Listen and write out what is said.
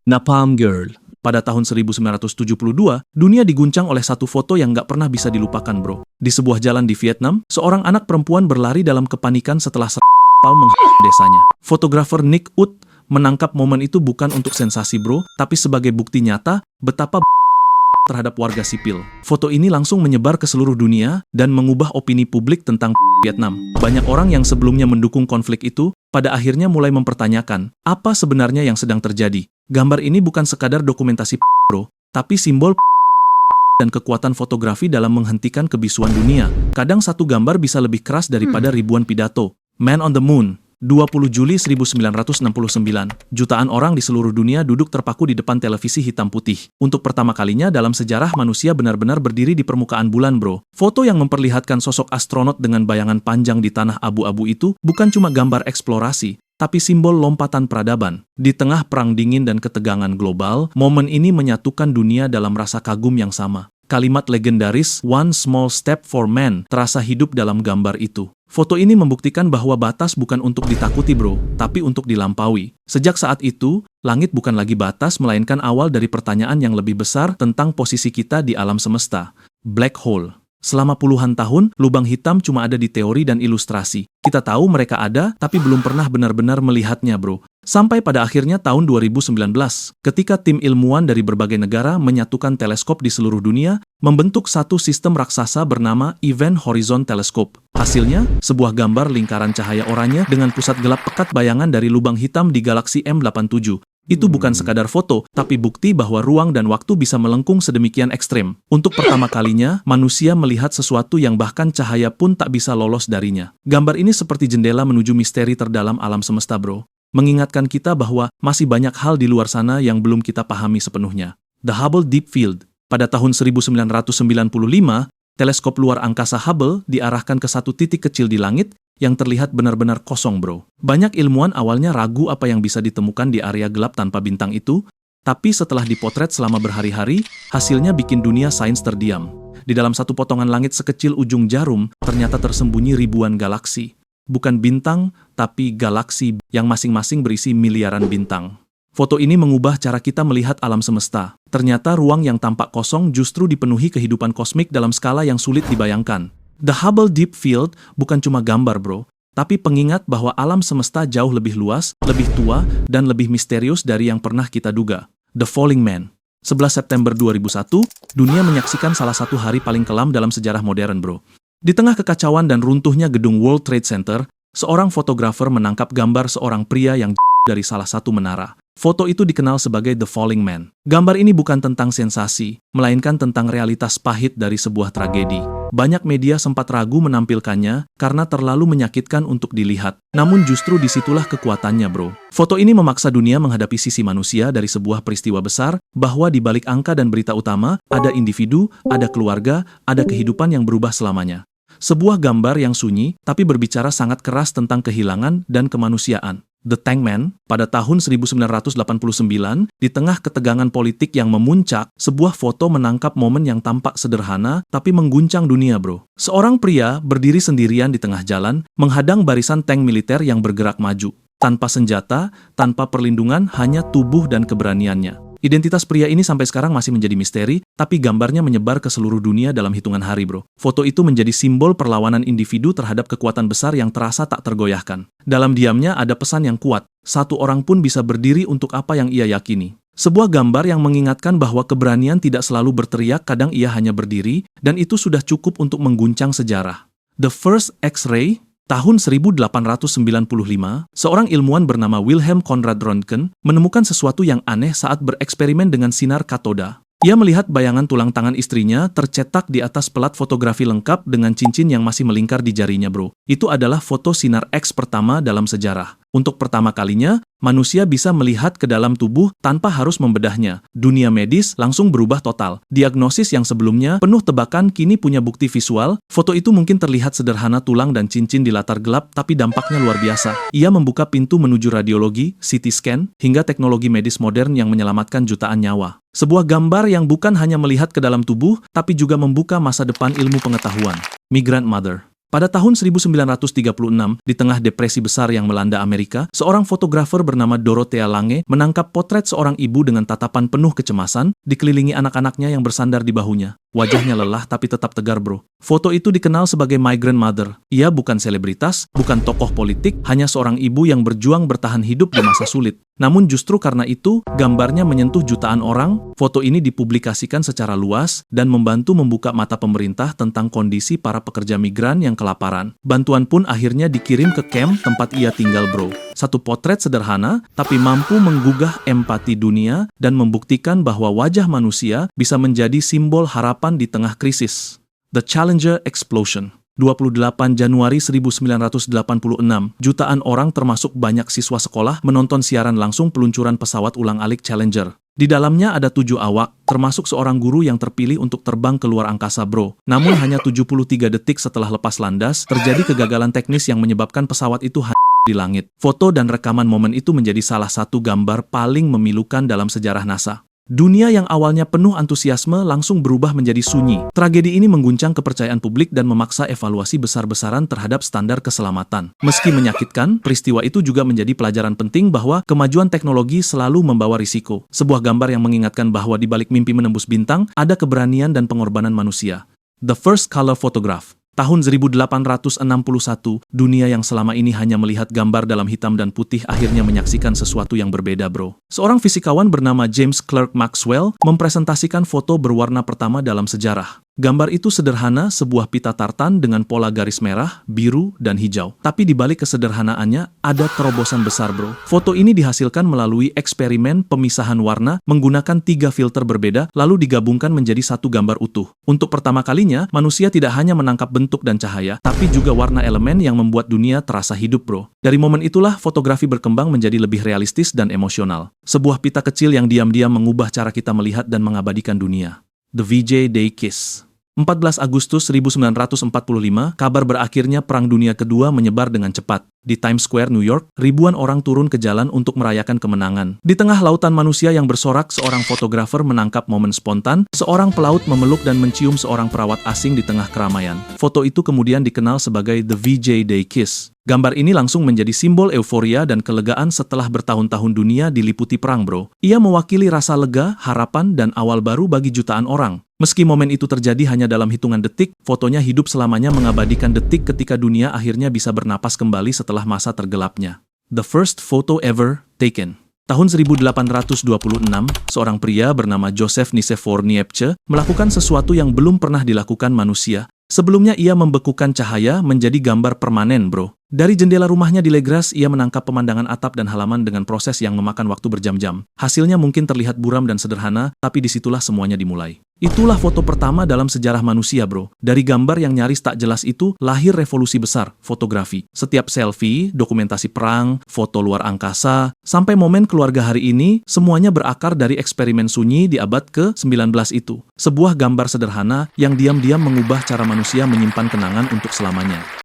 Napalm Girl. Pada tahun 1972, dunia diguncang oleh satu foto yang nggak pernah bisa dilupakan, bro. Di sebuah jalan di Vietnam, seorang anak perempuan berlari dalam kepanikan setelah napalm menghantam desanya. Fotografer Nick Ut menangkap momen itu bukan untuk sensasi, bro, tapi sebagai bukti nyata betapa terhadap warga sipil. Foto ini langsung menyebar ke seluruh dunia dan mengubah opini publik tentang Vietnam. Banyak orang yang sebelumnya mendukung konflik itu, pada akhirnya mulai mempertanyakan, apa sebenarnya yang sedang terjadi? Gambar ini bukan sekadar dokumentasi bro, tapi simbol dan kekuatan fotografi dalam menghentikan kebisuan dunia. Kadang satu gambar bisa lebih keras daripada ribuan pidato. Man on the Moon, 20 Juli 1969, jutaan orang di seluruh dunia duduk terpaku di depan televisi hitam putih. Untuk pertama kalinya dalam sejarah manusia benar-benar berdiri di permukaan bulan, bro. Foto yang memperlihatkan sosok astronot dengan bayangan panjang di tanah abu-abu itu bukan cuma gambar eksplorasi, tapi simbol lompatan peradaban. Di tengah perang dingin dan ketegangan global, momen ini menyatukan dunia dalam rasa kagum yang sama. Kalimat legendaris "One small step for man" terasa hidup dalam gambar itu. Foto ini membuktikan bahwa batas bukan untuk ditakuti, bro, tapi untuk dilampaui. Sejak saat itu, langit bukan lagi batas, melainkan awal dari pertanyaan yang lebih besar tentang posisi kita di alam semesta. Black hole. Selama puluhan tahun, lubang hitam cuma ada di teori dan ilustrasi. Kita tahu mereka ada, tapi belum pernah benar-benar melihatnya, bro. Sampai pada akhirnya tahun 2019, ketika tim ilmuwan dari berbagai negara menyatukan teleskop di seluruh dunia, membentuk satu sistem raksasa bernama Event Horizon Telescope. Hasilnya, sebuah gambar lingkaran cahaya oranye dengan pusat gelap pekat bayangan dari lubang hitam di galaksi M87. Itu bukan sekadar foto, tapi bukti bahwa ruang dan waktu bisa melengkung sedemikian ekstrem. Untuk pertama kalinya, manusia melihat sesuatu yang bahkan cahaya pun tak bisa lolos darinya. Gambar ini seperti jendela menuju misteri terdalam alam semesta, bro. Mengingatkan kita bahwa masih banyak hal di luar sana yang belum kita pahami sepenuhnya. The Hubble Deep Field. Pada tahun 1995, teleskop luar angkasa Hubble diarahkan ke satu titik kecil di langit yang terlihat benar-benar kosong, bro. Banyak ilmuwan awalnya ragu apa yang bisa ditemukan di area gelap tanpa bintang itu, tapi setelah dipotret selama berhari-hari, hasilnya bikin dunia sains terdiam. Di dalam satu potongan langit sekecil ujung jarum, ternyata tersembunyi ribuan galaksi. Bukan bintang, tapi galaksi yang masing-masing berisi miliaran bintang. Foto ini mengubah cara kita melihat alam semesta. Ternyata ruang yang tampak kosong justru dipenuhi kehidupan kosmik dalam skala yang sulit dibayangkan. The Hubble Deep Field bukan cuma gambar, bro, tapi pengingat bahwa alam semesta jauh lebih luas, lebih tua, dan lebih misterius dari yang pernah kita duga. The Falling Man. 11 September 2001, dunia menyaksikan salah satu hari paling kelam dalam sejarah modern, bro. Di tengah kekacauan dan runtuhnya gedung World Trade Center, seorang fotografer menangkap gambar seorang pria yang dari salah satu menara. Foto itu dikenal sebagai The Falling Man. Gambar ini bukan tentang sensasi, melainkan tentang realitas pahit dari sebuah tragedi. Banyak media sempat ragu menampilkannya karena terlalu menyakitkan untuk dilihat. Namun justru disitulah kekuatannya, bro. Foto ini memaksa dunia menghadapi sisi manusia dari sebuah peristiwa besar, bahwa di balik angka dan berita utama, ada individu, ada keluarga, ada kehidupan yang berubah selamanya. Sebuah gambar yang sunyi, tapi berbicara sangat keras tentang kehilangan dan kemanusiaan. The Tank Man, pada tahun 1989, di tengah ketegangan politik yang memuncak, sebuah foto menangkap momen yang tampak sederhana, tapi mengguncang dunia, bro. Seorang pria berdiri sendirian di tengah jalan, menghadang barisan tank militer yang bergerak maju. Tanpa senjata, tanpa perlindungan, hanya tubuh dan keberaniannya. Identitas pria ini sampai sekarang masih menjadi misteri, tapi gambarnya menyebar ke seluruh dunia dalam hitungan hari, bro. Foto itu menjadi simbol perlawanan individu terhadap kekuatan besar yang terasa tak tergoyahkan. Dalam diamnya ada pesan yang kuat, satu orang pun bisa berdiri untuk apa yang ia yakini. Sebuah gambar yang mengingatkan bahwa keberanian tidak selalu berteriak, kadang ia hanya berdiri, dan itu sudah cukup untuk mengguncang sejarah. The First X-ray. Tahun 1895, seorang ilmuwan bernama Wilhelm Conrad Röntgen menemukan sesuatu yang aneh saat bereksperimen dengan sinar katoda. Ia melihat bayangan tulang tangan istrinya tercetak di atas pelat fotografi lengkap dengan cincin yang masih melingkar di jarinya, bro. Itu adalah foto sinar X pertama dalam sejarah. Untuk pertama kalinya, manusia bisa melihat ke dalam tubuh tanpa harus membedahnya. Dunia medis langsung berubah total. Diagnosis yang sebelumnya penuh tebakan kini punya bukti visual. Foto itu mungkin terlihat sederhana tulang dan cincin di latar gelap, tapi dampaknya luar biasa. Ia membuka pintu menuju radiologi, CT scan, hingga teknologi medis modern yang menyelamatkan jutaan nyawa. Sebuah gambar yang bukan hanya melihat ke dalam tubuh, tapi juga membuka masa depan ilmu pengetahuan. Migrant Mother. Pada tahun 1936, di tengah depresi besar yang melanda Amerika, seorang fotografer bernama Dorothea Lange menangkap potret seorang ibu dengan tatapan penuh kecemasan, dikelilingi anak-anaknya yang bersandar di bahunya. Wajahnya lelah tapi tetap tegar, bro. Foto itu dikenal sebagai My Grandmother. Ia bukan selebritas, bukan tokoh politik, hanya seorang ibu yang berjuang bertahan hidup di masa sulit. Namun justru karena itu, gambarnya menyentuh jutaan orang. Foto ini dipublikasikan secara luas dan membantu membuka mata pemerintah tentang kondisi para pekerja migran yang kelaparan. Bantuan pun akhirnya dikirim ke camp tempat ia tinggal, bro. Satu potret sederhana, tapi mampu menggugah empati dunia dan membuktikan bahwa wajah manusia bisa menjadi simbol harapan di tengah krisis. The Challenger Explosion. 28 Januari 1986, jutaan orang termasuk banyak siswa sekolah menonton siaran langsung peluncuran pesawat ulang-alik Challenger. Di dalamnya ada 7 awak, termasuk seorang guru yang terpilih untuk terbang ke luar angkasa, bro. Namun hanya 73 detik setelah lepas landas, terjadi kegagalan teknis yang menyebabkan pesawat itu di langit. Foto dan rekaman momen itu menjadi salah satu gambar paling memilukan dalam sejarah NASA. Dunia yang awalnya penuh antusiasme langsung berubah menjadi sunyi. Tragedi ini mengguncang kepercayaan publik dan memaksa evaluasi besar-besaran terhadap standar keselamatan. Meski menyakitkan, peristiwa itu juga menjadi pelajaran penting bahwa kemajuan teknologi selalu membawa risiko. Sebuah gambar yang mengingatkan bahwa di balik mimpi menembus bintang, ada keberanian dan pengorbanan manusia. The First Color Photograph. Tahun 1861, dunia yang selama ini hanya melihat gambar dalam hitam dan putih akhirnya menyaksikan sesuatu yang berbeda, bro. Seorang fisikawan bernama James Clerk Maxwell mempresentasikan foto berwarna pertama dalam sejarah. Gambar itu sederhana, sebuah pita tartan dengan pola garis merah, biru, dan hijau. Tapi di balik kesederhanaannya, ada terobosan besar, bro. Foto ini dihasilkan melalui eksperimen pemisahan warna menggunakan 3 filter berbeda, lalu digabungkan menjadi satu gambar utuh. Untuk pertama kalinya, manusia tidak hanya menangkap bentuk dan cahaya, tapi juga warna elemen yang membuat dunia terasa hidup, bro. Dari momen itulah, fotografi berkembang menjadi lebih realistis dan emosional. Sebuah pita kecil yang diam-diam mengubah cara kita melihat dan mengabadikan dunia. The VJ Day Kiss. 14 Agustus 1945, kabar berakhirnya Perang Dunia Kedua menyebar dengan cepat. Di Times Square, New York, ribuan orang turun ke jalan untuk merayakan kemenangan. Di tengah lautan manusia yang bersorak, seorang fotografer menangkap momen spontan, seorang pelaut memeluk dan mencium seorang perawat asing di tengah keramaian. Foto itu kemudian dikenal sebagai The VJ Day Kiss. Gambar ini langsung menjadi simbol euforia dan kelegaan setelah bertahun-tahun dunia diliputi perang, bro. Ia mewakili rasa lega, harapan, dan awal baru bagi jutaan orang. Meski momen itu terjadi hanya dalam hitungan detik, fotonya hidup selamanya mengabadikan detik ketika dunia akhirnya bisa bernapas kembali setelah masa tergelapnya. The first photo ever taken. Tahun 1826, seorang pria bernama Joseph Nicephore Niepce melakukan sesuatu yang belum pernah dilakukan manusia. Sebelumnya ia membekukan cahaya menjadi gambar permanen, bro. Dari jendela rumahnya di Legras, ia menangkap pemandangan atap dan halaman dengan proses yang memakan waktu berjam-jam. Hasilnya mungkin terlihat buram dan sederhana, tapi disitulah semuanya dimulai. Itulah foto pertama dalam sejarah manusia, bro. Dari gambar yang nyaris tak jelas itu, lahir revolusi besar, fotografi. Setiap selfie, dokumentasi perang, foto luar angkasa, sampai momen keluarga hari ini, semuanya berakar dari eksperimen sunyi di abad ke-19 itu. Sebuah gambar sederhana yang diam-diam mengubah cara manusia menyimpan kenangan untuk selamanya.